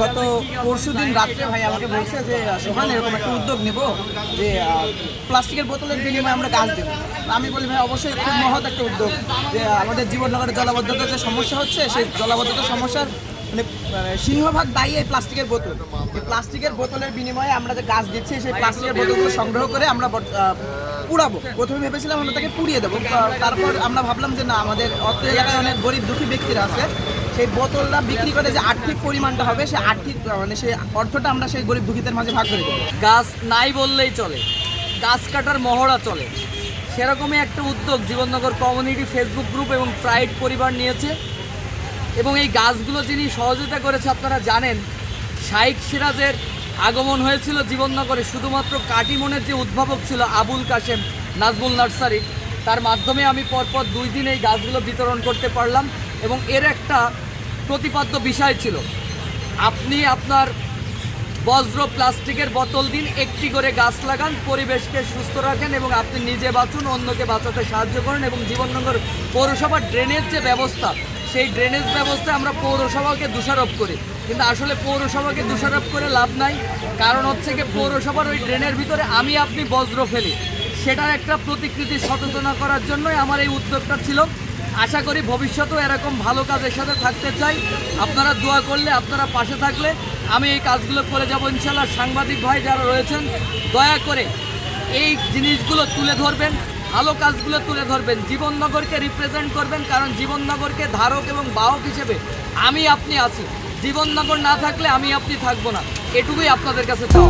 গত পরশুদিন রাত্রে ভাই আমাকে বলছে যে সোহান এরকম একটা উদ্যোগ নেব যে প্লাস্টিকের বোতলের বিনিময়ে আমরা গাছ দেবো। আমি বলি ভাই অবশ্যই খুব মহৎ একটা উদ্যোগ, যে আমাদের জীবননগরের জলাবদ্ধতার যে সমস্যা হচ্ছে সেই জলাবদ্ধতার সমস্যার মানে সিংহভাগ দায়ী এই প্লাস্টিকের বোতল। এই প্লাস্টিকের বোতলের বিনিময়ে আমরা যে গাছ দিচ্ছি সেই প্লাস্টিকের বোতলগুলো সংগ্রহ করে আমরা পুড়াবো। প্রথমে ভেবেছিলাম আমরা তাকে পুড়িয়ে দেবো, তারপর আমরা ভাবলাম যে না, আমাদের অত্র এলাকায় অনেক গরিব দুঃখী ব্যক্তিরা আছে, সেই বোতলটা বিক্রি করে যে আর্থিক পরিমাণটা হবে সেই আর্থিক মানে সেই অর্থটা আমরা সেই গরিব দুঃখীদের মাঝে ভাগ করে দেবো। গাছ নাই বললেই চলে, গাছ কাটার মহড়া চলে, সেরকমই একটা উদ্যোগ জীবননগর কমিউনিটি ফেসবুক গ্রুপ এবং প্রাইড পরিবার নিয়েছে। এবং এই গাছগুলো যিনি সহযোগিতা করেছে আপনারা জানেন, শাইখ সিরাজের আগমন হয়েছিল জীবননগরে শুধুমাত্র কাটিমনের যে উদ্ভাবক ছিল আবুল কাশেম নাজমুল নার্সারি, তার মাধ্যমে আমি পরপর 2 দিন এই গাছগুলো বিতরণ করতে পারলাম। এবং এর একটা প্রতিপাদ্য বিষয় ছিল, আপনি আপনার বজ্র প্লাস্টিকের বোতল দিন, একটি করে গাছ লাগান, পরিবেশকে সুস্থ রাখেন এবং আপনি নিজে বাঁচুন, অন্যকে বাঁচাতে সাহায্য করেন। এবং জীবননগর পৌরসভার ড্রেনেজ যে ব্যবস্থা, সেই ড্রেনেজ ব্যবস্থায় আমরা পৌরসভাকে দোষারোপ করি, কিন্তু আসলে পৌরসভাকে দোষারোপ করে লাভ নাই। কারণ হচ্ছে কি, পৌরসভার ওই ড্রেনের ভিতরে আমি আপনি বজ্র ফেলি, সেটার একটা প্রতিকৃতি সচেতনা করার জন্যই আমার এই উদ্যোগটা ছিল। আশা করি ভবিষ্যতেও এরকম ভালো কাজের সাথে থাকতে চাই। আপনারা দোয়া করলে, আপনারা পাশে থাকলে আমি এই কাজগুলো করে যাব ইনশাল্লাহ। সাংবাদিক ভাই যারা রয়েছেন, দয়া করে এই জিনিসগুলো তুলে ধরবেন, ভালো কাজগুলো তুলে ধরবেন, জীবননগরকে রিপ্রেজেন্ট করবেন। কারণ জীবননগরকে ধারক এবং বাহক হিসেবে আমি আপনি আছি, জীবননগর না থাকলে আমি আপনি থাকবো না, এটুকুই আপনাদের কাছে চাও।